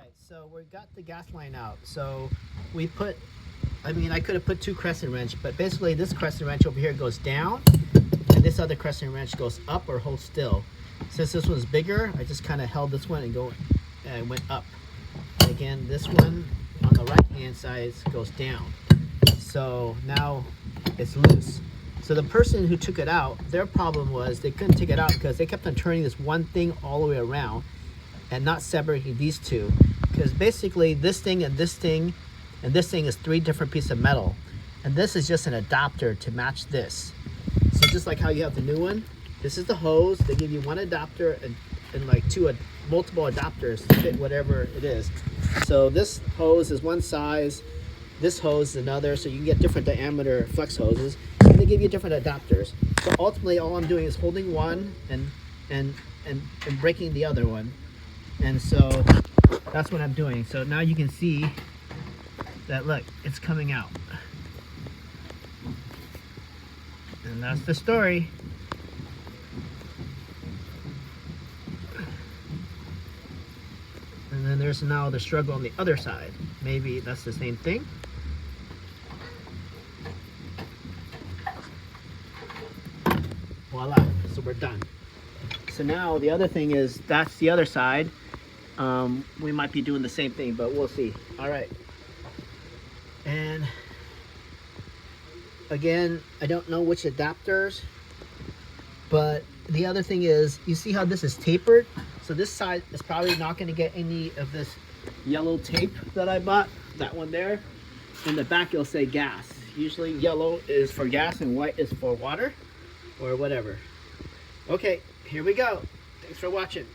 right, so we got the gas line out. So we put, I could have put two crescent wrench, but basically this crescent wrench over here goes down, and this other crescent wrench goes up or hold still. Since this one's bigger, I just kind of held this one and went up. And again, this one on the right hand side goes down. So now it's loose. So the person who took it out, their problem was they couldn't take it out because they kept on turning this one thing all the way around and not separating these two. Because basically this thing and this thing and this thing is three different pieces of metal. And this is just an adapter to match this. So just like how you have the new one, this is the hose. They give you one adapter and like multiple adapters to fit whatever it is. So this hose is one size, this hose is another, so you can get different diameter flex hoses, and they give you different adapters. So ultimately all I'm doing is holding one and breaking the other one. And so that's what I'm doing. So now you can see that, look, it's coming out. And that's the story. And then there's now the struggle on the other side. Maybe that's the same thing. Voila, so we're done. So now the other thing is, that's the other side. We might be doing the same thing, but we'll see. All right. And again, I don't know which adapters, but the other thing is, you see how this is tapered? So this side is probably not going to get any of this yellow tape that I bought, that one there. In the back it'll say gas. Usually yellow is for gas and white is for water or whatever. Okay, here we go. Thanks for watching.